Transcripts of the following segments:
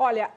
Olha,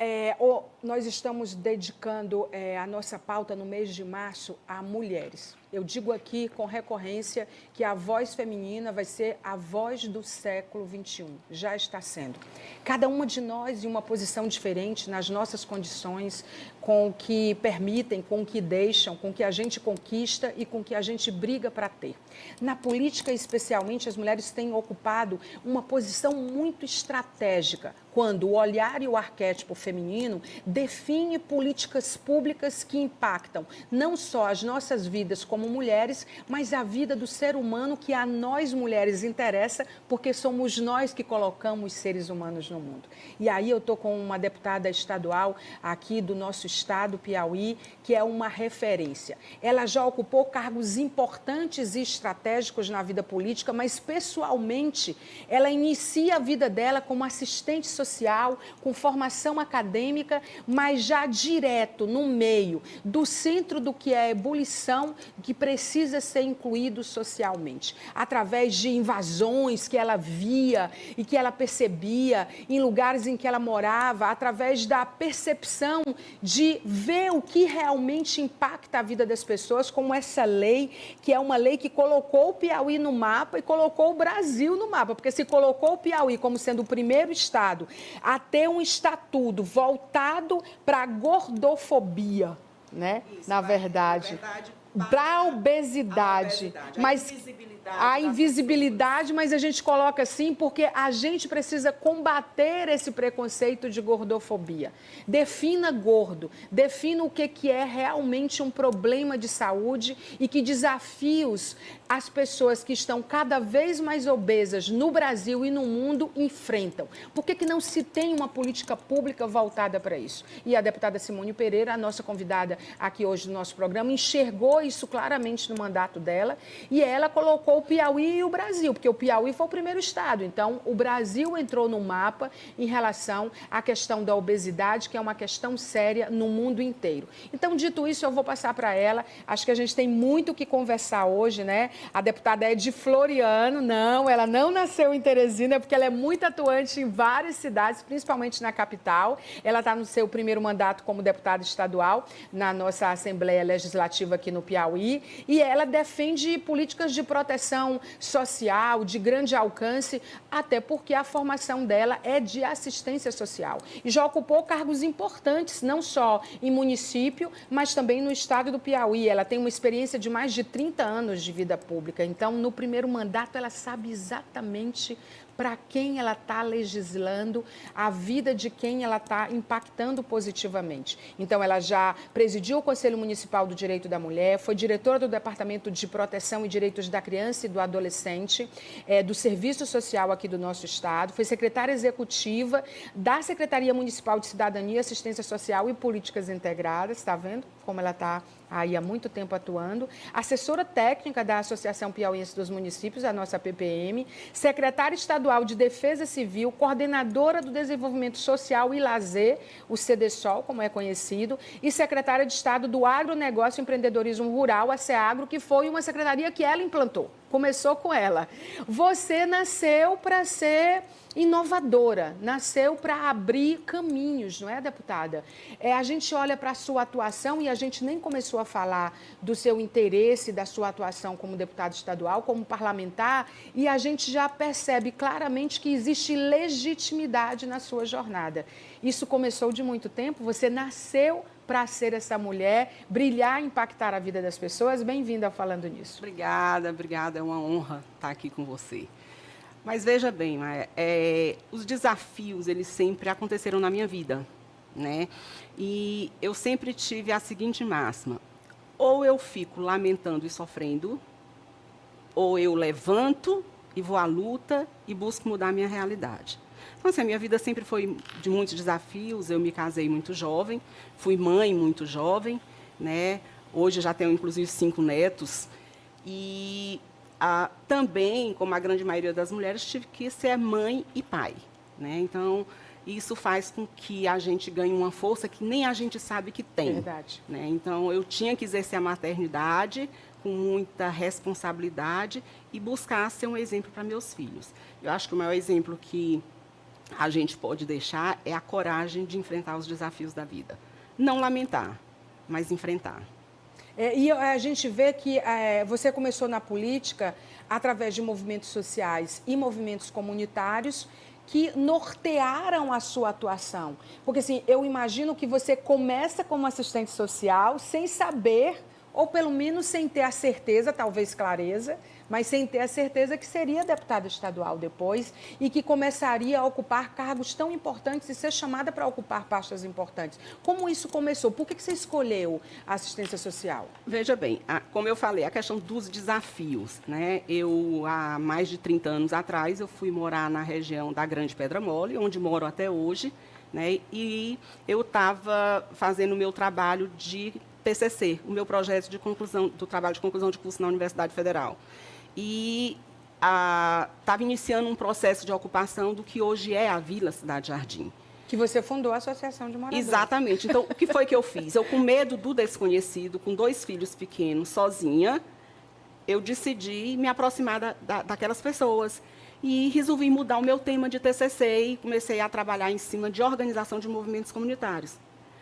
nós estamos dedicando a nossa pauta no mês de março a mulheres. Eu digo aqui com recorrência que a voz feminina vai ser a voz do século XXI. Já está sendo. Cada uma de nós em uma posição diferente, nas nossas condições, com o que permitem, com o que deixam, com o que a gente conquista e com o que a gente briga para ter. Na política, especialmente, as mulheres têm ocupado uma posição muito estratégica, quando o olhar e o arquétipo feminino define políticas públicas que impactam não só as nossas vidas como mulheres, mas a vida do ser humano que a nós mulheres interessa, porque somos nós que colocamos seres humanos no mundo. E aí eu estou com uma deputada estadual aqui do nosso estado, Piauí, que é uma referência. Ela já ocupou cargos importantes e estratégicos na vida política, mas pessoalmente ela inicia a vida dela como assistente social, com formação acadêmica, mas já direto no meio do centro do que é a ebulição, que precisa ser incluído socialmente, através de invasões que ela via e que ela percebia em lugares em que ela morava, através da percepção de ver o que realmente impacta a vida das pessoas, como essa lei, que é uma lei que colocou o Piauí no mapa e colocou o Brasil no mapa, porque se colocou o Piauí como sendo o primeiro estado a ter um estatuto voltado para a gordofobia, né? Isso, na verdade para a obesidade, mas a invisibilidade, mas a gente coloca assim porque a gente precisa combater esse preconceito de gordofobia. Defina gordo, defina o que é realmente um problema de saúde e que desafios as pessoas que estão cada vez mais obesas no Brasil e no mundo enfrentam. Por que não se tem uma política pública voltada para isso? E a deputada Simone Pereira, a nossa convidada aqui hoje no nosso programa, enxergou isso claramente no mandato dela e ela colocou o Piauí e o Brasil, porque o Piauí foi o primeiro estado. Então, o Brasil entrou no mapa em relação à questão da obesidade, que é uma questão séria no mundo inteiro. Então, dito isso, eu vou passar para ela. Acho que a gente tem muito o que conversar hoje, né? A deputada é de Floriano, não, ela não nasceu em Teresina, porque ela é muito atuante em várias cidades, principalmente na capital. Ela está no seu primeiro mandato como deputada estadual na nossa Assembleia Legislativa aqui no Piauí, e ela defende políticas de proteção social, de grande alcance, até porque a formação dela é de assistência social. E já ocupou cargos importantes, não só em município, mas também no estado do Piauí. Ela tem uma experiência de mais de 30 anos de vida pública. Então, no primeiro mandato, ela sabe exatamente para quem ela está legislando, a vida de quem ela está impactando positivamente. Então, ela já presidiu o Conselho Municipal do Direito da Mulher, foi diretora do Departamento de Proteção e Direitos da Criança e do Adolescente, do Serviço Social aqui do nosso estado, foi secretária executiva da Secretaria Municipal de Cidadania, Assistência Social e Políticas Integradas, está vendo como ela está aí há muito tempo atuando, assessora técnica da Associação Piauiense dos Municípios, a nossa PPM, secretária estadual de Defesa Civil, coordenadora do Desenvolvimento Social e Lazer, o CDSOL, como é conhecido, e secretária de Estado do Agronegócio e Empreendedorismo Rural, a SEAGRO, que foi uma secretaria que ela implantou. Começou com ela. Você nasceu para ser inovadora, nasceu para abrir caminhos, não é, deputada? A gente olha para a sua atuação e a gente nem começou a falar do seu interesse, da sua atuação como deputada estadual, como parlamentar, e a gente já percebe claramente que existe legitimidade na sua jornada. Isso começou de muito tempo, você nasceu para ser essa mulher, brilhar, impactar a vida das pessoas. Bem-vinda ao Falando Nisso. Obrigada, é uma honra estar aqui com você. Mas veja bem, Maia, os desafios, eles sempre aconteceram na minha vida, né? E eu sempre tive a seguinte máxima: ou eu fico lamentando e sofrendo, ou eu levanto e vou à luta e busco mudar a minha realidade. Então, assim, a minha vida sempre foi de muitos desafios. Eu me casei muito jovem, fui mãe muito jovem, né? Hoje eu já tenho, inclusive, 5 netos. E também, como a grande maioria das mulheres, tive que ser mãe e pai, né? Então, isso faz com que a gente ganhe uma força que nem a gente sabe que tem. Verdade. Né? Então, eu tinha que exercer a maternidade com muita responsabilidade e buscar ser um exemplo para meus filhos. Eu acho que o maior exemplo que a gente pode deixar é a coragem de enfrentar os desafios da vida. Não lamentar, mas enfrentar. E a gente vê que você começou na política através de movimentos sociais e movimentos comunitários que nortearam a sua atuação. Porque, assim, eu imagino que você começa como assistente social sem saber, ou pelo menos sem ter a certeza, talvez clareza, mas sem ter a certeza que seria deputada estadual depois e que começaria a ocupar cargos tão importantes e ser chamada para ocupar pastas importantes. Como isso começou? Por que você escolheu a assistência social? Veja bem, como eu falei, a questão dos desafios, né? Eu, há mais de 30 anos atrás, eu fui morar na região da Grande Pedra Mole, onde moro até hoje, né? E eu estava fazendo o meu trabalho de TCC, o meu projeto de conclusão, do trabalho de conclusão de curso na Universidade Federal. E estava iniciando um processo de ocupação do que hoje é a Vila Cidade Jardim. Que você fundou a Associação de Moradores. Exatamente. Então, o que foi que eu fiz? Eu, com medo do desconhecido, com 2 filhos pequenos, sozinha, eu decidi me aproximar daquelas pessoas. E resolvi mudar o meu tema de TCC e comecei a trabalhar em cima de organização de movimentos comunitários.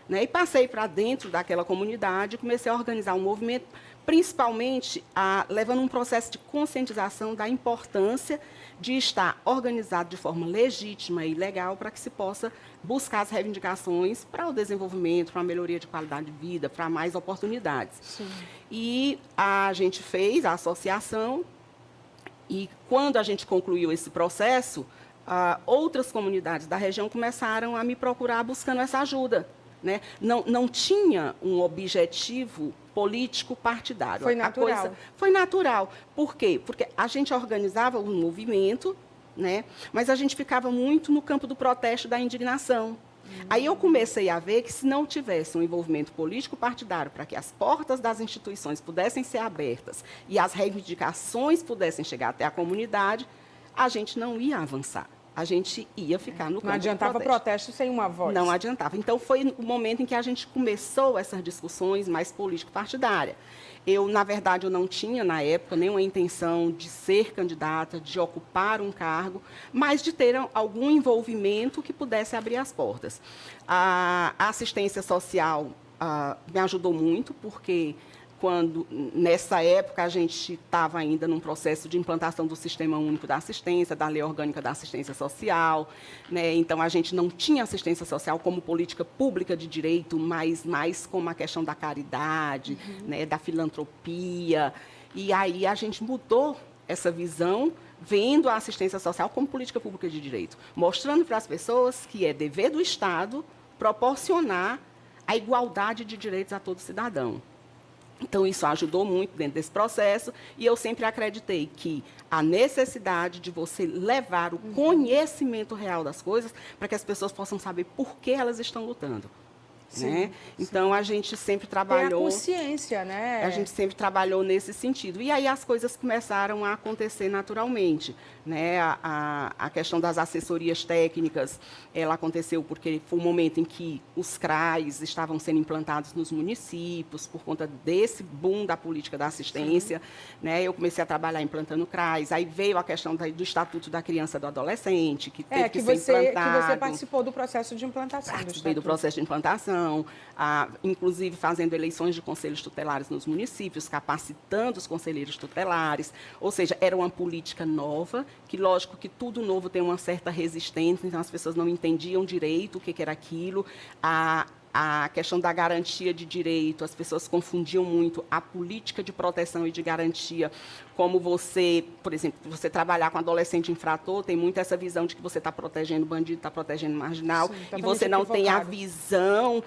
Né? E passei para dentro daquela comunidade e comecei a organizar um movimento, principalmente levando um processo de conscientização da importância de estar organizado de forma legítima e legal para que se possa buscar as reivindicações para o desenvolvimento, para a melhoria de qualidade de vida, para mais oportunidades. Sim. E a gente fez a associação e, quando a gente concluiu esse processo, outras comunidades da região começaram a me procurar buscando essa ajuda. Né? Não tinha um objetivo político partidário. Foi natural. Foi natural. Por quê? Porque a gente organizava um movimento, né? Mas a gente ficava muito no campo do protesto, da indignação. Aí eu comecei a ver que, se não tivesse um envolvimento político partidário para que as portas das instituições pudessem ser abertas e as reivindicações pudessem chegar até a comunidade, a gente não ia avançar. A gente ia ficar no campo do protesto. Não adiantava protesto sem uma voz. Não adiantava. Então, foi o momento em que a gente começou essas discussões mais político-partidárias. Eu, na verdade, eu não tinha, na época, nenhuma intenção de ser candidata, de ocupar um cargo, mas de ter algum envolvimento que pudesse abrir as portas. A assistência social me ajudou muito, porque nessa época, a gente estava ainda num processo de implantação do Sistema Único da Assistência, da Lei Orgânica da Assistência Social, né? Então, a gente não tinha assistência social como política pública de direito, mas mais como a questão da caridade, né? Da filantropia. E aí a gente mudou essa visão, vendo a assistência social como política pública de direito, mostrando para as pessoas que é dever do Estado proporcionar a igualdade de direitos a todo cidadão. Então, isso ajudou muito dentro desse processo, e eu sempre acreditei que a necessidade de você levar o conhecimento real das coisas para que as pessoas possam saber por que elas estão lutando. Sim, né? Então, a gente sempre trabalhou... É a consciência, né? A gente sempre trabalhou nesse sentido. E aí as coisas começaram a acontecer naturalmente. Né? A questão das assessorias técnicas, ela aconteceu porque foi um momento em que os CRAs estavam sendo implantados nos municípios, por conta desse boom da política da assistência. Né? Eu comecei a trabalhar implantando CRAs. Aí veio a questão do Estatuto da Criança e do Adolescente, que teve que ser implantado. Que você participou do processo de implantação do Estatuto. Do processo de implantação. Inclusive fazendo eleições de conselhos tutelares nos municípios, capacitando os conselheiros tutelares, ou seja, era uma política nova, que lógico que tudo novo tem uma certa resistência, então as pessoas não entendiam direito o que era aquilo, a questão da garantia de direito, as pessoas confundiam muito a política de proteção e de garantia, como você, por exemplo, você trabalhar com adolescente infrator, tem muito essa visão de que você está protegendo bandido, está protegendo marginal, e você não tem a visão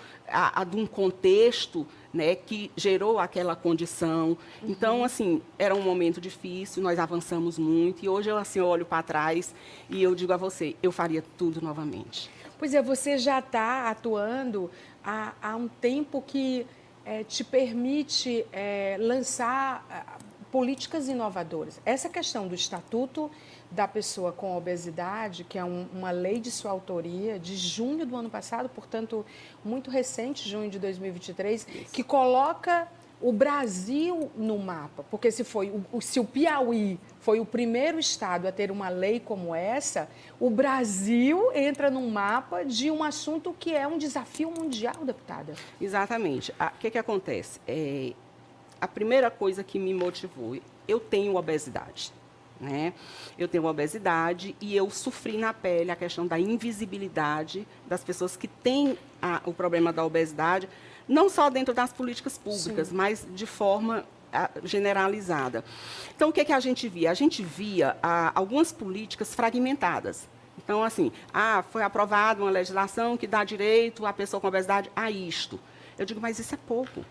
de um contexto, né, que gerou aquela condição. Então, assim, era um momento difícil, nós avançamos muito, e hoje eu assim, olho para trás e eu digo a você, eu faria tudo novamente. Pois é, você já está atuando há um tempo que te permite lançar políticas inovadoras. Essa questão do Estatuto da Pessoa com Obesidade, que é uma lei de sua autoria, de junho do ano passado, portanto, muito recente, junho de 2023, que coloca o Brasil no mapa, porque se o Piauí foi o primeiro estado a ter uma lei como essa, o Brasil entra num mapa de um assunto que é um desafio mundial, deputada. Exatamente. O que acontece? A primeira coisa que me motivou, eu tenho obesidade. Né? Eu tenho obesidade e eu sofri na pele a questão da invisibilidade das pessoas que têm o problema da obesidade, não só dentro das políticas públicas, sim, mas de forma generalizada. Então, o que a gente via? A gente via algumas políticas fragmentadas. Então, assim, foi aprovada uma legislação que dá direito à pessoa com obesidade a isto. Eu digo, mas isso é pouco.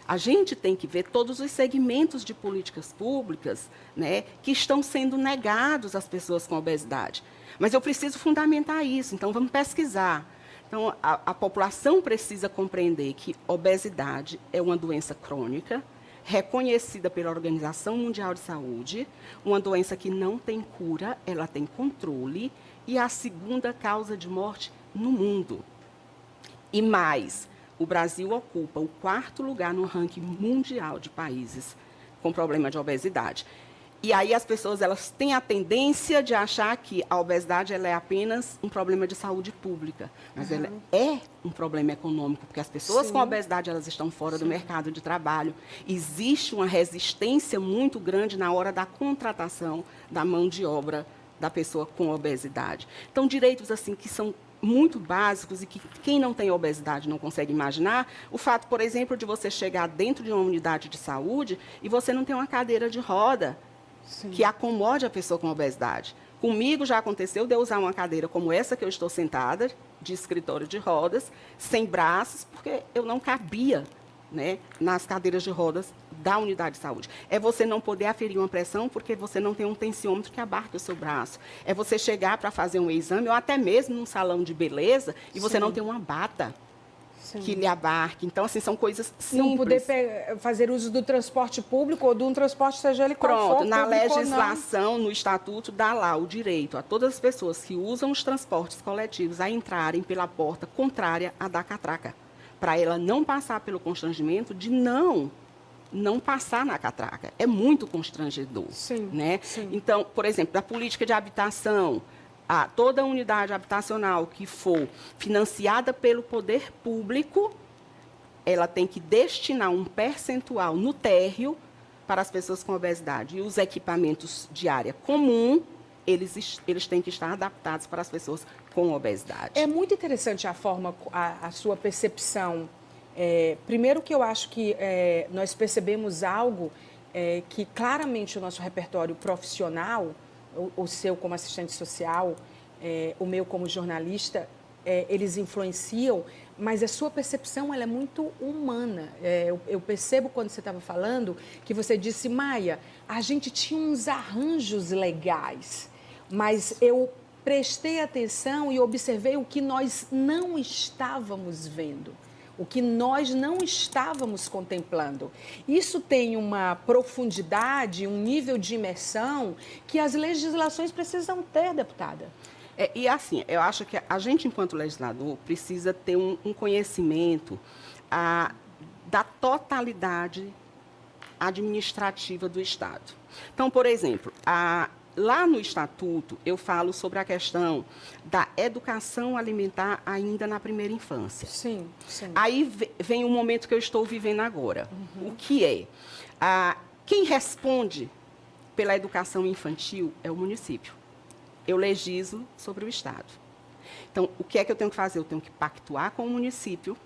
A gente tem que ver todos os segmentos de políticas públicas, né, que estão sendo negados às pessoas com obesidade. Mas eu preciso fundamentar isso, então vamos pesquisar. Então, a população precisa compreender que obesidade é uma doença crônica, reconhecida pela Organização Mundial de Saúde, uma doença que não tem cura, ela tem controle, e a segunda causa de morte no mundo. E mais, o Brasil ocupa o 4º lugar no ranking mundial de países com problema de obesidade. E aí as pessoas elas têm a tendência de achar que a obesidade ela é apenas um problema de saúde pública, mas ela é um problema econômico, porque as pessoas, sim, com obesidade elas estão fora, sim, do mercado de trabalho. Existe uma resistência muito grande na hora da contratação da mão de obra da pessoa com obesidade. Então, direitos assim que são muito básicos e que quem não tem obesidade não consegue imaginar, o fato, por exemplo, de você chegar dentro de uma unidade de saúde e você não ter uma cadeira de roda, sim, que acomode a pessoa com obesidade. Comigo já aconteceu de eu usar uma cadeira como essa que eu estou sentada, de escritório de rodas, sem braços, porque eu não cabia, né, nas cadeiras de rodas da unidade de saúde. É você não poder aferir uma pressão porque você não tem um tensiômetro que abarque o seu braço. É você chegar para fazer um exame, ou até mesmo num salão de beleza, e você, sim, não ter uma bata, sim, que lhe abarque. Então, assim, são coisas simples. Não poder fazer uso do transporte público ou de um transporte, seja ele qual for. Pronto, na legislação, no estatuto, dá lá o direito a todas as pessoas que usam os transportes coletivos a entrarem pela porta contrária à da catraca, para ela não passar pelo constrangimento de não passar na catraca. É muito constrangedor. Sim, né? Sim. Então, por exemplo, da política de habitação, toda unidade habitacional que for financiada pelo poder público, ela tem que destinar um percentual no térreo para as pessoas com obesidade. E os equipamentos de área comum, eles têm que estar adaptados para as pessoas com obesidade. É muito interessante a forma, a sua percepção. Primeiro que eu acho que nós percebemos algo que claramente o nosso repertório profissional, o seu como assistente social, o meu como jornalista, eles influenciam, mas a sua percepção ela é muito humana. Eu percebo quando você estava falando que você disse, Maia, a gente tinha uns arranjos legais, mas eu prestei atenção e observei o que nós não estávamos vendo, o que nós não estávamos contemplando. Isso tem uma profundidade, um nível de imersão que as legislações precisam ter, deputada. E assim, eu acho que a gente, enquanto legislador, precisa ter um conhecimento da totalidade administrativa do Estado. Então, por exemplo, lá no Estatuto, eu falo sobre a questão da educação alimentar ainda na primeira infância. Sim, sim. Aí vem o momento que eu estou vivendo agora. O que é? Quem responde pela educação infantil é o município. Eu legislo sobre o Estado. Então, o que é que eu tenho que fazer? Eu tenho que pactuar com o município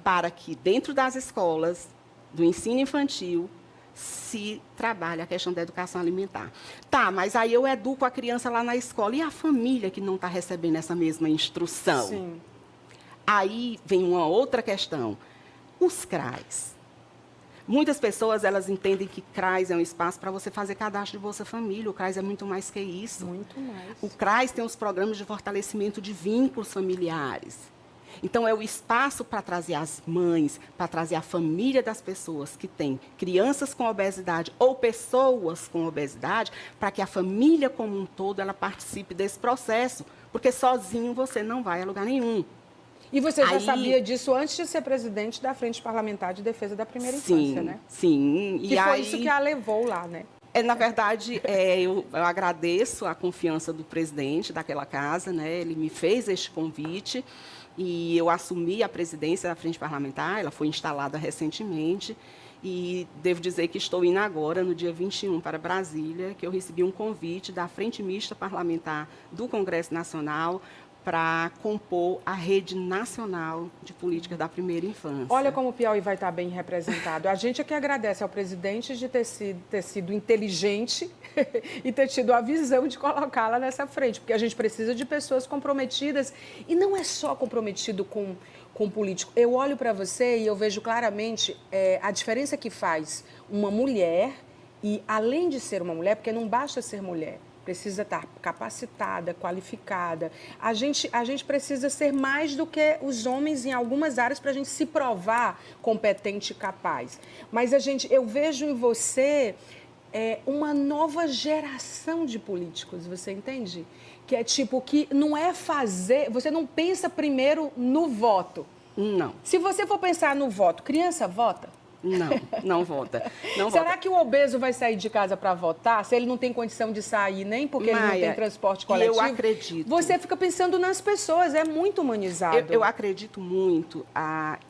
para que, dentro das escolas, do ensino infantil, se trabalhe a questão da educação alimentar. Tá, mas aí eu educo a criança lá na escola. E a família que não está recebendo essa mesma instrução? Sim. Aí vem uma outra questão. Os CRAs. Muitas pessoas, elas entendem que CRAs é um espaço para você fazer cadastro de Bolsa Família. O CRAs é muito mais que isso. Muito mais. O CRAs tem os programas de fortalecimento de vínculos familiares. Então, é o espaço para trazer as mães, para trazer a família das pessoas que têm crianças com obesidade ou pessoas com obesidade, para que a família como um todo ela participe desse processo, porque sozinho você não vai a lugar nenhum. E você já Aí, sabia disso antes de ser presidente da Frente Parlamentar de Defesa da Primeira Infância, né? Sim. Que foi isso que a levou lá, né? Na verdade, eu agradeço a confiança do presidente daquela casa, né? Ele me fez este convite e eu assumi a presidência da Frente Parlamentar, ela foi instalada recentemente e devo dizer que estou indo agora, no dia 21, para Brasília, que eu recebi um convite da Frente Mista Parlamentar do Congresso Nacional para compor a Rede Nacional de Políticas da Primeira Infância. Olha como o Piauí vai estar bem representado. A gente é que agradece ao presidente de ter sido inteligente e ter tido a visão de colocá-la nessa frente, porque a gente precisa de pessoas comprometidas, e não é só comprometido com político. Eu olho para você e eu vejo claramente a diferença que faz uma mulher, e além de ser uma mulher, porque não basta ser mulher, precisa estar capacitada, qualificada. A gente precisa ser mais do que os homens em algumas áreas para a gente se provar competente e capaz. Mas eu vejo em você uma nova geração de políticos, você entende? Que é tipo, que não é fazer... Você não pensa primeiro no voto. Não. Se você for pensar no voto, criança vota? Não vota. Será que o obeso vai sair de casa para votar se ele não tem condição de sair, nem porque ele não tem transporte coletivo? Eu acredito. Você fica pensando nas pessoas, é muito humanizado. Eu acredito muito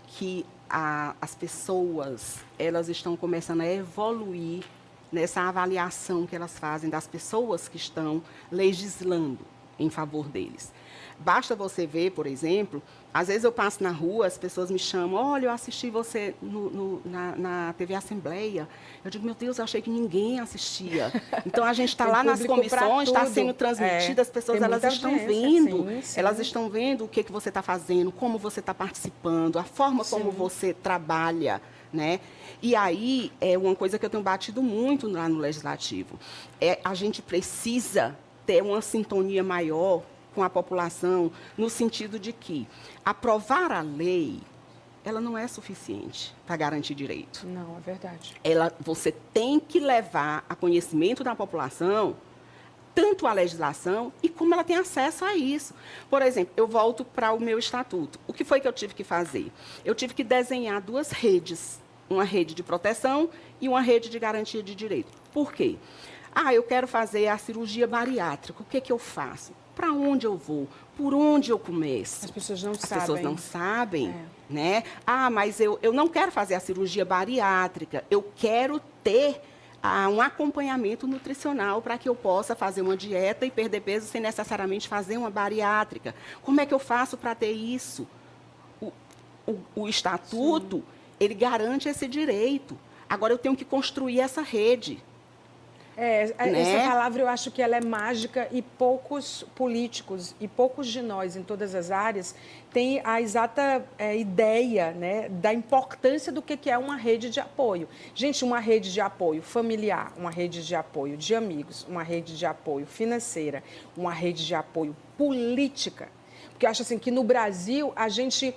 que as pessoas, elas estão começando a evoluir nessa avaliação que elas fazem das pessoas que estão legislando em favor deles. Basta você ver, por exemplo, às vezes eu passo na rua, as pessoas me chamam, olha, eu assisti você na TV Assembleia. Eu digo, meu Deus, eu achei que ninguém assistia. Então, a gente está lá nas comissões, está sendo transmitido, as pessoas elas estão vendo. Sim. Elas estão vendo o que você está fazendo, como você está participando, a forma como você trabalha, né? E aí, é uma coisa que eu tenho batido muito lá no Legislativo. A gente precisa ter uma sintonia maior com a população, no sentido de que aprovar a lei, ela não é suficiente para garantir direito. Não, é verdade. Você tem que levar a conhecimento da população, tanto a legislação e como ela tem acesso a isso. Por exemplo, eu volto para o meu estatuto. O que foi que eu tive que fazer? Eu tive que desenhar 2 redes, uma rede de proteção e uma rede de garantia de direito. Por quê? Eu quero fazer a cirurgia bariátrica. O que eu faço? Para onde eu vou? Por onde eu começo? As pessoas não sabem. As pessoas não sabem, né? Mas eu não quero fazer a cirurgia bariátrica. Eu quero ter um acompanhamento nutricional para que eu possa fazer uma dieta e perder peso sem necessariamente fazer uma bariátrica. Como é que eu faço para ter isso? O estatuto, ele garante esse direito. Agora, eu tenho que construir essa rede. Essa palavra eu acho que ela é mágica e poucos políticos e poucos de nós em todas as áreas têm a exata ideia, né, da importância do que é uma rede de apoio. Gente, uma rede de apoio familiar, uma rede de apoio de amigos, uma rede de apoio financeira, uma rede de apoio política. Porque eu acho assim que no Brasil a gente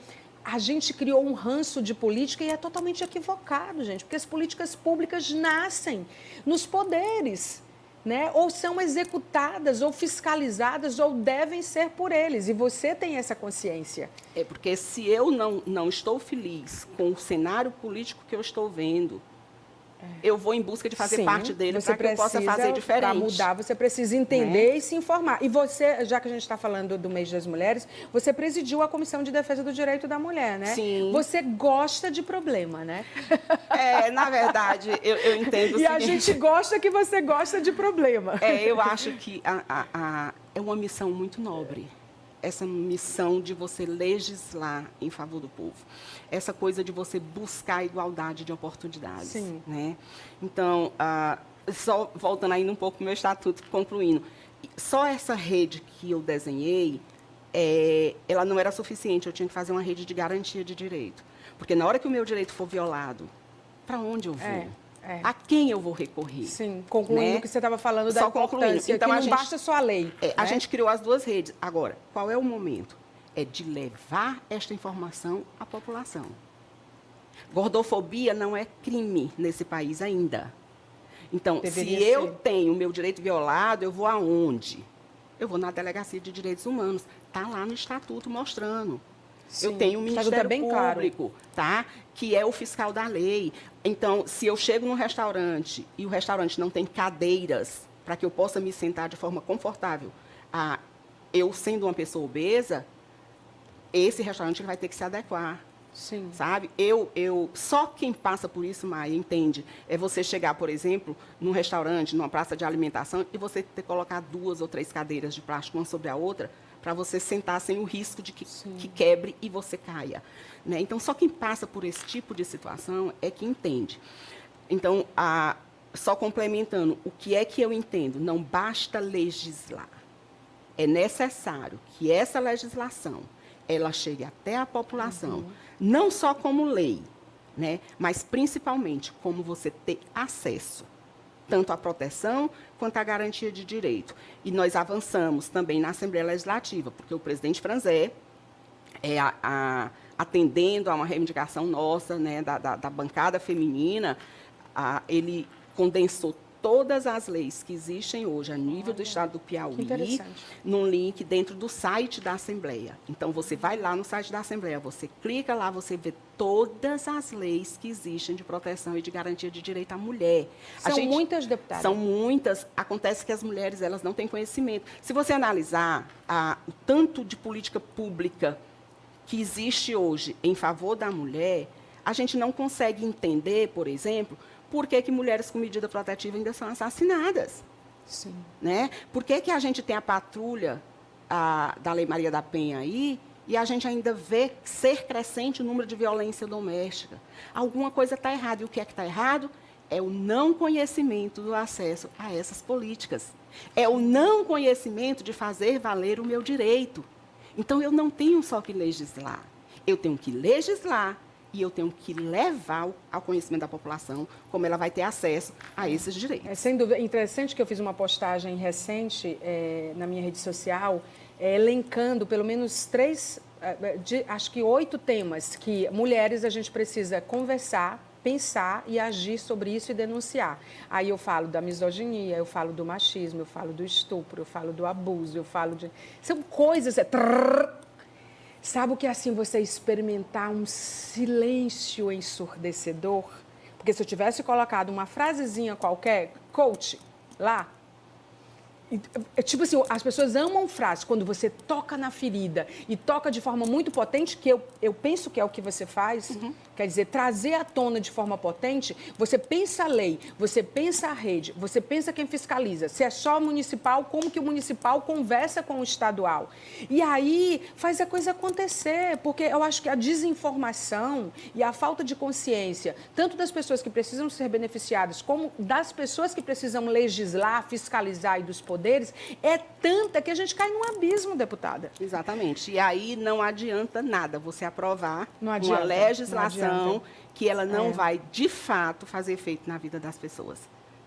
criou um ranço de política e é totalmente equivocado, gente, porque as políticas públicas nascem nos poderes, né? Ou são executadas, ou fiscalizadas, ou devem ser por eles. E você tem essa consciência. Porque se eu não estou feliz com o cenário político que eu estou vendo, eu vou em busca de fazer parte dele para que eu possa fazer diferente. Para mudar, você precisa entender e se informar. E você, já que a gente está falando do mês das mulheres, você presidiu a Comissão de Defesa do Direito da Mulher, né? Sim. Você gosta de problema, né? Na verdade, eu entendo o seguinte. E a gente gosta que você gosta de problema. Eu acho que é uma missão muito nobre. Essa missão de você legislar em favor do povo. Essa coisa de você buscar a igualdade de oportunidades. Sim. Né? Então, só voltando ainda um pouco para o meu estatuto, concluindo, só essa rede que eu desenhei, ela não era suficiente, eu tinha que fazer uma rede de garantia de direito. Porque na hora que o meu direito for violado, para onde eu vou? A quem eu vou recorrer? Sim, concluindo o que você estava falando da importância, então, que não basta só a lei. A gente criou as 2 redes. Agora, qual é o momento? É de levar esta informação à população. Gordofobia não é crime nesse país ainda. Então, se eu tenho o meu direito violado, eu vou aonde? Eu vou na Delegacia de Direitos Humanos. Está lá no Estatuto mostrando. Sim, eu tenho o o estatuto é Ministério bem claro. Público, tá? Que é o fiscal da lei. Então, se eu chego num restaurante e o restaurante não tem cadeiras para que eu possa me sentar de forma confortável, eu sendo uma pessoa obesa, esse restaurante ele vai ter que se adequar. Sim. Sabe? Só quem passa por isso, Maia, entende. É você chegar, por exemplo, num restaurante, numa praça de alimentação, e você ter que colocar 2 ou 3 cadeiras de plástico uma sobre a outra, para você sentar sem o risco de que quebre e você caia. Né? Então, só quem passa por esse tipo de situação é que entende. Então, só complementando, o que é que eu entendo? Não basta legislar. É necessário que essa legislação ela chegue até a população, não só como lei, né, mas principalmente como você ter acesso, tanto à proteção quanto à garantia de direito. E nós avançamos também na Assembleia Legislativa, porque o presidente Franzé, atendendo a uma reivindicação nossa, né, da bancada feminina, ele condensou todas as leis que existem hoje a nível do estado do Piauí num link dentro do site da Assembleia. Então, você vai lá no site da Assembleia, você clica lá, você vê todas as leis que existem de proteção e de garantia de direito à mulher. São muitas, deputada? São muitas. Acontece que as mulheres elas não têm conhecimento. Se você analisar o tanto de política pública que existe hoje em favor da mulher, a gente não consegue entender, por exemplo, por que mulheres com medida protetiva ainda são assassinadas. Sim. Né? Por que a gente tem a patrulha da Lei Maria da Penha aí e a gente ainda vê ser crescente o número de violência doméstica? Alguma coisa está errada. E o que é que está errado? É o não conhecimento do acesso a essas políticas. É o não conhecimento de fazer valer o meu direito. Então, eu não tenho só que legislar. Eu tenho que legislar e eu tenho que levar ao conhecimento da população como ela vai ter acesso a esses direitos. É sem dúvida. Interessante que eu fiz uma postagem recente na minha rede social, elencando pelo menos 3, acho que 8 temas que mulheres a gente precisa conversar, pensar e agir sobre isso e denunciar. Aí eu falo da misoginia, eu falo do machismo, eu falo do estupro, eu falo do abuso, eu falo de... São coisas... Sabe o que é assim você experimentar um silêncio ensurdecedor? Porque se eu tivesse colocado uma frasezinha qualquer, coach, lá, tipo assim, as pessoas amam frases quando você toca na ferida e toca de forma muito potente, que eu penso que é o que você faz, quer dizer, trazer à tona de forma potente, você pensa a lei, você pensa a rede, você pensa quem fiscaliza, se é só municipal, como que o municipal conversa com o estadual. E aí faz a coisa acontecer, porque eu acho que a desinformação e a falta de consciência, tanto das pessoas que precisam ser beneficiadas, como das pessoas que precisam legislar, fiscalizar e dos poderes, é tanta que a gente cai num abismo, deputada. Exatamente. E aí não adianta nada você aprovar uma legislação que ela não vai, de fato, fazer efeito na vida das pessoas.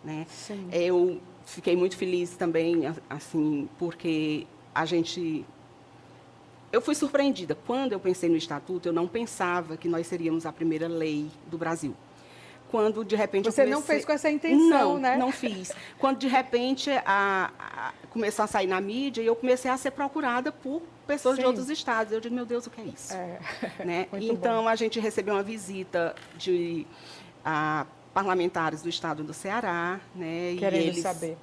Né? Sim. Eu fiquei muito feliz também, assim, porque eu fui surpreendida. Quando eu pensei no Estatuto, eu não pensava que nós seríamos a primeira lei do Brasil. Quando, de repente, você não fez com essa intenção, né? Não fiz. Quando, de repente, começou a sair na mídia e eu comecei a ser procurada por pessoas de outros estados. Eu digo, meu Deus, o que é isso? Né? Então, bom. A gente recebeu uma visita de parlamentares do estado do Ceará. Né? Querendo saber.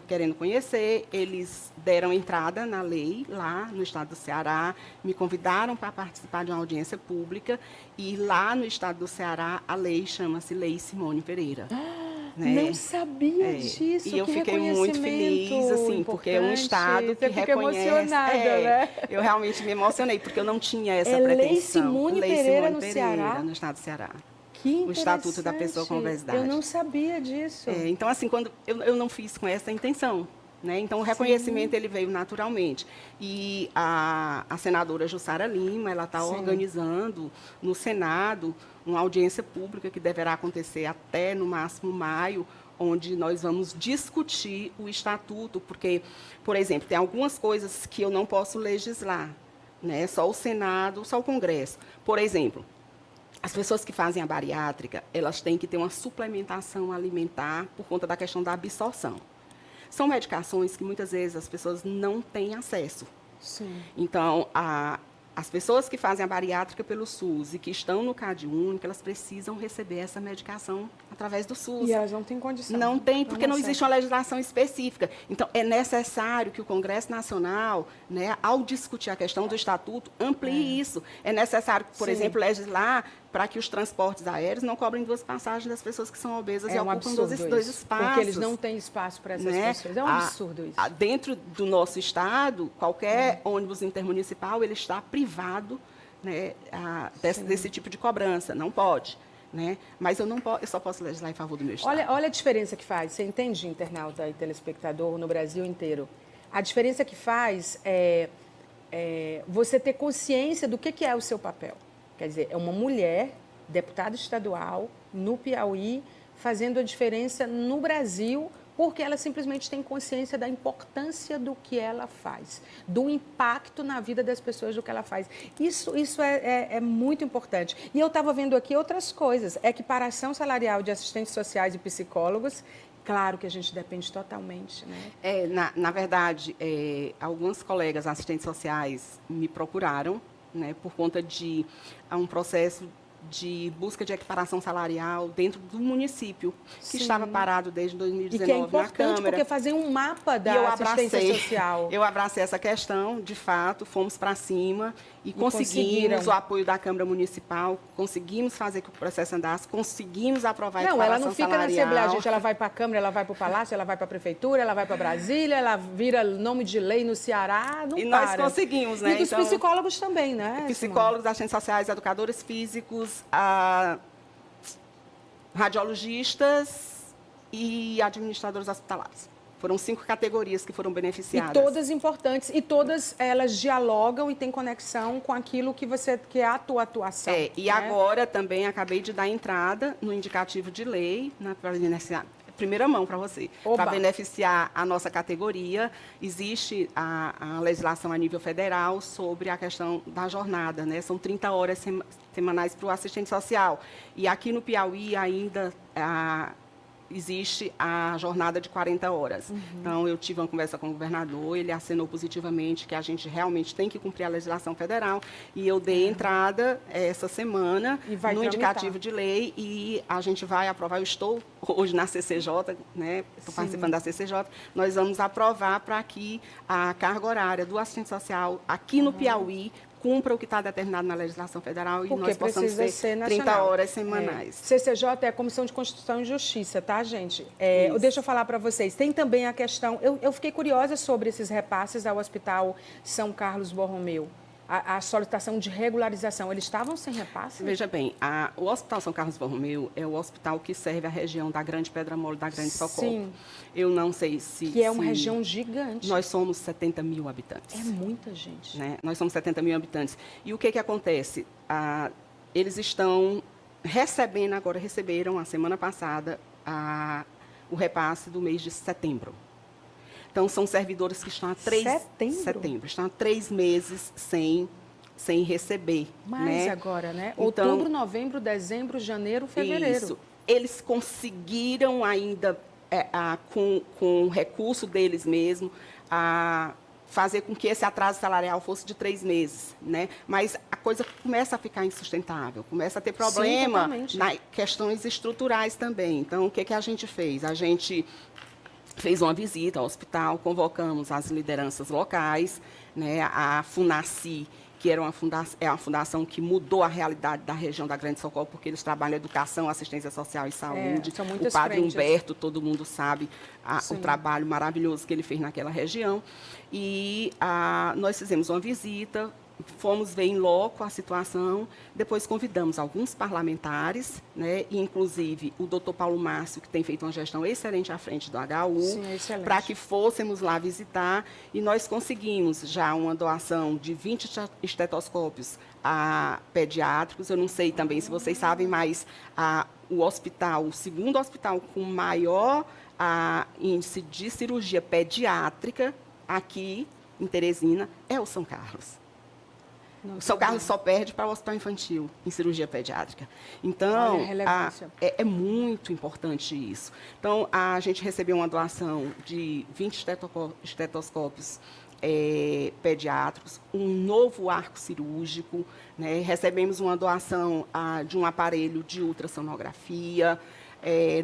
Querendo conhecer, eles deram entrada na lei lá no estado do Ceará, me convidaram para participar de uma audiência pública e lá no estado do Ceará a lei chama-se Lei Simone Pereira. Né? Não sabia disso. E eu fiquei muito feliz, assim, porque é um estado que reconhece. Emocionada, né? Eu realmente me emocionei porque eu não tinha essa pretensão. Lei Simone Pereira no Ceará? No estado do Ceará. O Estatuto da Pessoa com Obesidade. Eu não sabia disso. Então, assim, quando eu não fiz com essa intenção. Né? Então, o reconhecimento ele veio naturalmente. E a senadora Jussara Lima ela está organizando no Senado uma audiência pública que deverá acontecer até, no máximo, maio, onde nós vamos discutir o Estatuto, porque, por exemplo, tem algumas coisas que eu não posso legislar, né? Só o Senado, só o Congresso. Por exemplo, as pessoas que fazem a bariátrica, elas têm que ter uma suplementação alimentar por conta da questão da absorção. São medicações que muitas vezes as pessoas não têm acesso. Sim. Então, as pessoas que fazem a bariátrica pelo SUS e que estão no CAD único, elas precisam receber essa medicação através do SUS. E elas não têm condição. Não tem, porque não consegue. existe uma legislação específica. Então, é necessário que o Congresso Nacional, né, ao discutir a questão do Estatuto, amplie isso. É necessário, por Sim. exemplo, legislar para que os transportes aéreos não cobrem 2 passagens das pessoas que são obesas e É um ocupam absurdo dois isso, espaços. porque eles não têm espaço para essas Né? pessoas. É um absurdo isso. Dentro do nosso estado, qualquer ônibus intermunicipal ele está privado, né, desse tipo de cobrança. Não pode. Né? Mas eu só posso legislar em favor do meu estado. Olha a diferença que faz. Você entende, internauta e telespectador no Brasil inteiro? A diferença que faz é você ter consciência do que é o seu papel. Quer dizer, é uma mulher, deputada estadual, no Piauí, fazendo a diferença no Brasil, porque ela simplesmente tem consciência da importância do que ela faz, do impacto na vida das pessoas do que ela faz. Isso é muito importante. E eu estava vendo aqui outras coisas. Equiparação salarial de assistentes sociais e psicólogos. Claro que a gente depende totalmente, né? Na verdade, alguns colegas assistentes sociais me procuraram, né, por conta de um processo de busca de equiparação salarial dentro do município, que Sim. estava parado desde 2019 e que é na importante Câmara. porque fazer um mapa da assistência social. Eu abracei essa questão, de fato, fomos para cima e conseguimos conseguiram. o apoio da Câmara Municipal, conseguimos fazer que o processo andasse, conseguimos aprovar a Não, equiparação ela não fica salarial. na Assembleia, gente, ela vai para a Câmara, ela vai para o Palácio, ela vai para a Prefeitura, ela vai para Brasília, ela vira nome de lei no Ceará, não E para. nós conseguimos, né? E dos psicólogos também, né? Psicólogos, assistentes sociais, educadores físicos, radiologistas e administradores hospitalares. Foram 5 categorias que foram beneficiadas. E todas importantes, e todas elas dialogam e têm conexão com aquilo que é a tua atuação. E né? agora também acabei de dar entrada no indicativo de lei, para beneficiar, primeira mão para você, para beneficiar a nossa categoria. Existe a legislação a nível federal sobre a questão da jornada, né? São 30 horas semanais para o assistente social. E aqui no Piauí ainda existe a jornada de 40 horas. Então, eu tive uma conversa com o governador, ele assinou positivamente que a gente realmente tem que cumprir a legislação federal, e eu dei entrada essa semana no tramitar. indicativo de lei, e a gente vai aprovar. Eu estou hoje na CCJ, né? Estou participando da CCJ, nós vamos aprovar para que a carga horária do assistente social aqui no Piauí cumpra o que está determinado na legislação federal e nós possamos ter 30 horas semanais. CCJ é a Comissão de Constituição e Justiça, tá, gente? Deixa eu falar para vocês. Tem também a questão... Eu fiquei curiosa sobre esses repasses ao Hospital São Carlos Borromeu. A solicitação de regularização, eles estavam sem repasse? Veja bem, o Hospital São Carlos Borromeu é o hospital que serve a região da Grande Pedra Mole, da Grande Socorro. Sim. Eu não sei se... Que é uma região gigante. Nós somos 70 mil habitantes. É muita gente. Né? Nós somos 70 mil habitantes. E o que acontece? Eles estão receberam a semana passada o repasse do mês de setembro. Então, são servidores que estão há 3 meses sem receber. Mas né? agora, né? Então, Outubro, novembro, dezembro, janeiro, fevereiro. Isso. Eles conseguiram ainda, com o recurso deles mesmo, fazer com que esse atraso salarial fosse de 3 meses. Né? Mas a coisa começa a ficar insustentável, começa a ter problema nas questões estruturais também. Então, o que a gente fez? A gente fez uma visita ao hospital, convocamos as lideranças locais, né, a FUNACI, que era uma fundação que mudou a realidade da região da Grande Socorro, porque eles trabalham educação, assistência social e saúde. São muitas o padre frentes. Humberto, todo mundo sabe o trabalho maravilhoso que ele fez naquela região. E nós fizemos uma visita, fomos ver em loco a situação, depois convidamos alguns parlamentares, né, e inclusive o doutor Paulo Márcio, que tem feito uma gestão excelente à frente do HU, para que fôssemos lá visitar, e nós conseguimos já uma doação de 20 estetoscópios pediátricos. Eu não sei também se vocês sabem, mas o segundo hospital com maior índice de cirurgia pediátrica aqui em Teresina é o São Carlos. O São Carlos só perde para o hospital infantil em cirurgia pediátrica. Então, é muito importante isso. Então, a gente recebeu uma doação de 20 estetoscópios pediátricos, um novo arco cirúrgico, né? Recebemos uma doação de um aparelho de ultrassonografia,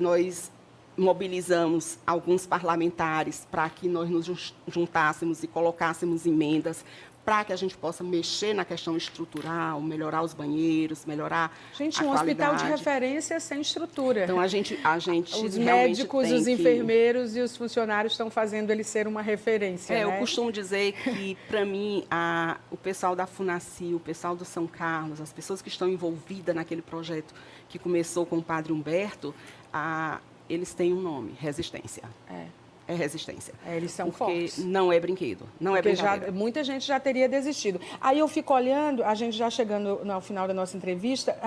nós mobilizamos alguns parlamentares para que nós nos juntássemos e colocássemos emendas para que a gente possa mexer na questão estrutural, melhorar os banheiros, melhorar Gente, a um qualidade. hospital de referência sem estrutura. Então, a gente os realmente médicos, tem os que... enfermeiros e os funcionários estão fazendo ele ser uma referência, né? Eu costumo dizer que, para mim, o pessoal da FUNACIL, o pessoal do São Carlos, as pessoas que estão envolvidas naquele projeto que começou com o padre Humberto, eles têm um nome, resistência. É resistência. Eles são porque fortes. Não é brinquedo, não é brincadeira. Muita gente já teria desistido. Aí eu fico olhando, a gente já chegando ao final da nossa entrevista,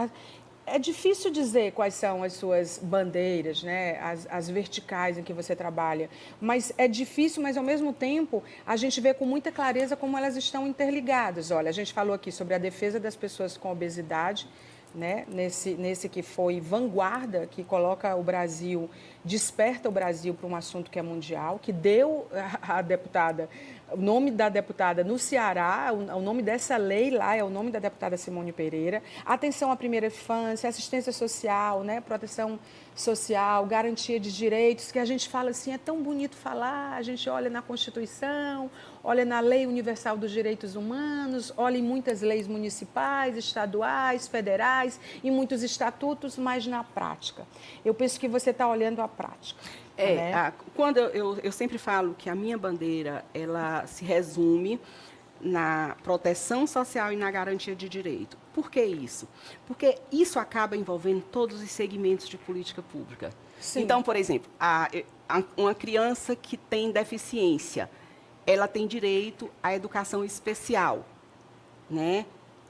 é difícil dizer quais são as suas bandeiras, né? As verticais em que você trabalha. Mas é difícil, mas ao mesmo tempo a gente vê com muita clareza como elas estão interligadas. Olha, a gente falou aqui sobre a defesa das pessoas com obesidade, né? Nesse que foi vanguarda, que coloca o Brasil, desperta o Brasil para um assunto que é mundial, que deu a deputada, o nome da deputada no Ceará, o nome dessa lei lá é o nome da deputada Simone Pereira. Atenção à primeira infância, assistência social, né? Proteção social, garantia de direitos, que a gente fala assim, é tão bonito falar, a gente olha na Constituição, olha na Lei Universal dos Direitos Humanos, olha em muitas leis municipais, estaduais, federais, em muitos estatutos, mas na prática. Eu penso que você está olhando a prática. Né? Quando eu sempre falo que a minha bandeira, ela se resume na proteção social e na garantia de direito. Por que isso? Porque isso acaba envolvendo todos os segmentos de política pública. Sim. Então, por exemplo, uma criança que tem deficiência, ela tem direito à educação especial, né?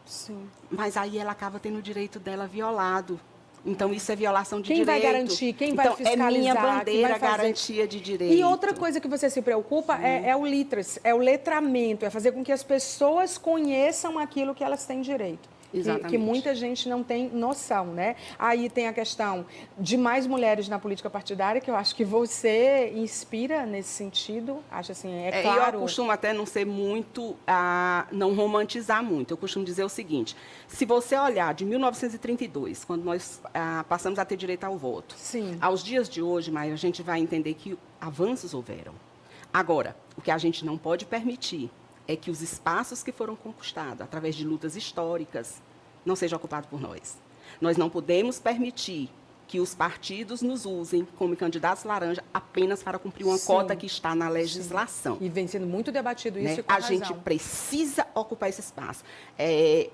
Sim. Mas aí ela acaba tendo o direito dela violado. Então, isso é violação de direito. Quem vai garantir? Quem vai fiscalizar? É minha bandeira, garantia de direito. E outra coisa que você se preocupa é o literacy, é o letramento, é fazer com que as pessoas conheçam aquilo que elas têm direito. Que muita gente não tem noção, né? Aí tem a questão de mais mulheres na política partidária, que eu acho que você inspira nesse sentido. Acho assim, claro. Eu costumo até não ser muito, não romantizar muito. Eu costumo dizer o seguinte, se você olhar de 1932, quando nós passamos a ter direito ao voto, sim, aos dias de hoje, Maia, a gente vai entender que avanços houveram. Agora, o que a gente não pode permitir é que os espaços que foram conquistados através de lutas históricas não sejam ocupados por nós. Nós não podemos permitir que os partidos nos usem como candidatos laranja apenas para cumprir uma cota que está na legislação. Sim. E vem sendo muito debatido isso, né? E com a razão. gente precisa ocupar esse espaço.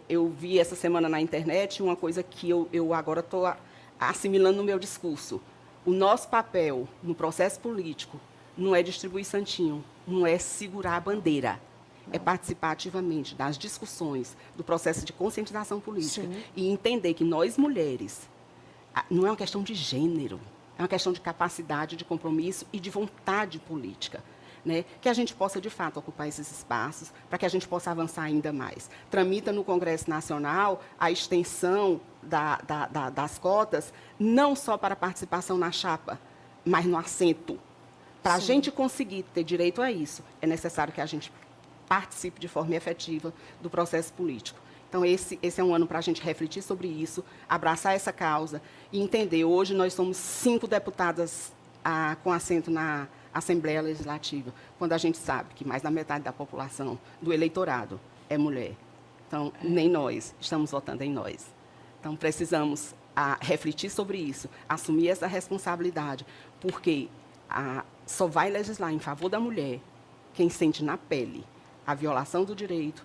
Eu vi essa semana na internet uma coisa que eu agora estou assimilando no meu discurso. O nosso papel no processo político não é distribuir santinho, não é segurar a bandeira. É participar ativamente das discussões, do processo de conscientização política. Sim. E entender que nós, mulheres, não é uma questão de gênero, é uma questão de capacidade, de compromisso e de vontade política. Né? Que a gente possa, de fato, ocupar esses espaços, para que a gente possa avançar ainda mais. Tramita no Congresso Nacional a extensão das cotas, não só para a participação na chapa, mas no assento. Para a gente conseguir ter direito a isso, é necessário que a gente participe de forma efetiva do processo político. Então, esse é um ano para a gente refletir sobre isso, abraçar essa causa e entender. Hoje, nós somos 5 deputadas com assento na Assembleia Legislativa, quando a gente sabe que mais da metade da população, do eleitorado, é mulher. Então, nem nós estamos votando em nós. Então, precisamos refletir sobre isso, assumir essa responsabilidade, porque só vai legislar em favor da mulher quem sente na pele a violação do direito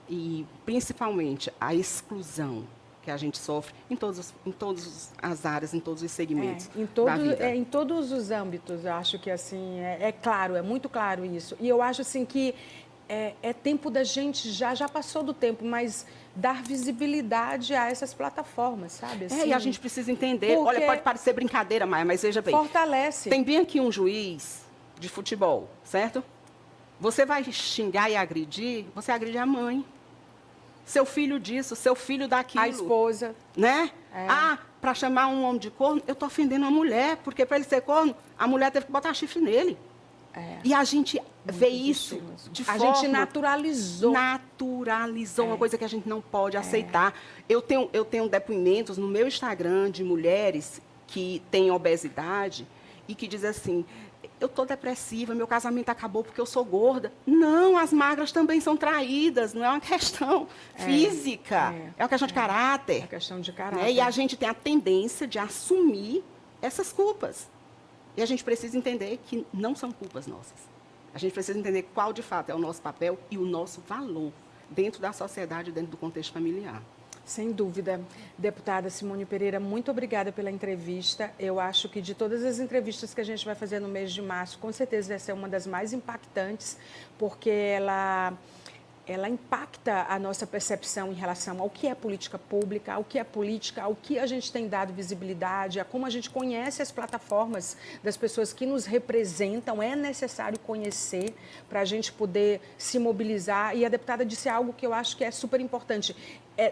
e, principalmente, a exclusão que a gente sofre em todas as áreas, em todos os segmentos da vida. Em todos os âmbitos, eu acho que assim, é claro, é muito claro isso. E eu acho assim, que é tempo da gente, já passou do tempo, mas dar visibilidade a essas plataformas, sabe? Assim, e a gente precisa entender. Olha, pode parecer brincadeira, Maia, mas veja bem. Fortalece. Tem bem aqui um juiz de futebol, certo? Você vai xingar e agredir, você agride a mãe. Seu filho disso, seu filho daquilo. A esposa. Né? Para chamar um homem de corno, eu estou ofendendo a mulher, porque para ele ser corno, a mulher teve que botar chifre nele. E a gente vê isso de forma... A gente naturalizou. Naturalizou uma coisa que a gente não pode aceitar. Eu tenho depoimentos no meu Instagram de mulheres que têm obesidade e que dizem assim, eu estou depressiva, meu casamento acabou porque eu sou gorda. Não, as magras também são traídas, não é uma questão física, é uma questão de caráter. É uma questão de caráter. Né? E a gente tem a tendência de assumir essas culpas. E a gente precisa entender que não são culpas nossas. A gente precisa entender qual, de fato, é o nosso papel e o nosso valor dentro da sociedade, dentro do contexto familiar. Sem dúvida. Deputada Simone Pereira, muito obrigada pela entrevista. Eu acho que de todas as entrevistas que a gente vai fazer no mês de março, com certeza essa é uma das mais impactantes, porque ela impacta a nossa percepção em relação ao que é política pública, ao que é política, ao que a gente tem dado visibilidade, a como a gente conhece as plataformas das pessoas que nos representam. É necessário conhecer para a gente poder se mobilizar. E a deputada disse algo que eu acho que é super importante.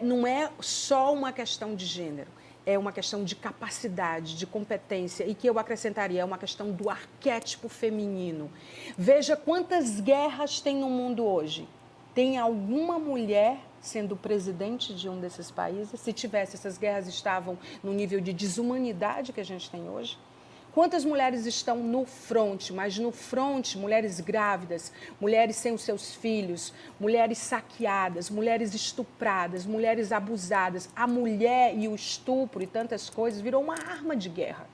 Não é só uma questão de gênero. É uma questão de capacidade, de competência, e que eu acrescentaria, é uma questão do arquétipo feminino. Veja quantas guerras tem no mundo hoje. Tem alguma mulher sendo presidente de um desses países? Se tivesse, essas guerras estavam no nível de desumanidade que a gente tem hoje? Quantas mulheres estão no fronte, mas no fronte, mulheres grávidas, mulheres sem os seus filhos, mulheres saqueadas, mulheres estupradas, mulheres abusadas. A mulher e o estupro e tantas coisas virou uma arma de guerra.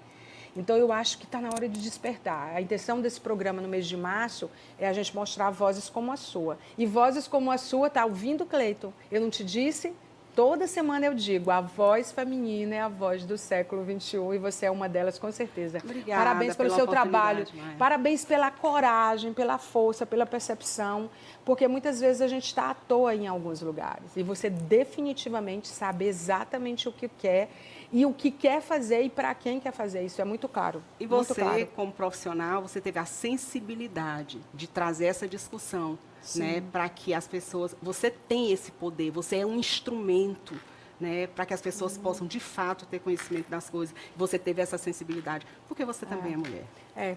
Então, eu acho que está na hora de despertar. A intenção desse programa no mês de março é a gente mostrar vozes como a sua. E vozes como a sua, está ouvindo, Cleiton? Eu não te disse? Toda semana eu digo, a voz feminina é a voz do século XXI e você é uma delas, com certeza. Obrigada. Parabéns pelo seu trabalho, parabéns pela coragem, pela força, pela percepção, porque muitas vezes a gente está à toa em alguns lugares e você definitivamente sabe exatamente o que quer e o que quer fazer e para quem quer fazer. Isso é muito claro. E você, como profissional, você teve a sensibilidade de trazer essa discussão, né, para que as pessoas... Você tem esse poder, você é um instrumento, né, para que as pessoas possam, de fato, ter conhecimento das coisas. Você teve essa sensibilidade, porque você também é mulher.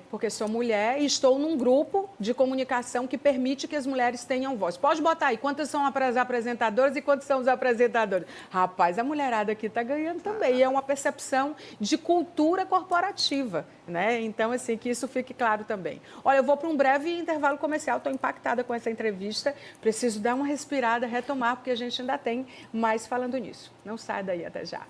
Porque sou mulher e estou num grupo de comunicação que permite que as mulheres tenham voz. Pode botar aí, quantas são as apresentadoras e quantos são os apresentadores? Rapaz, a mulherada aqui está ganhando também. E é uma percepção de cultura corporativa, né? Então, assim, que isso fique claro também. Olha, eu vou para um breve intervalo comercial, estou impactada com essa entrevista. Preciso dar uma respirada, retomar, porque a gente ainda tem mais falando nisso. Não sai daí, até já.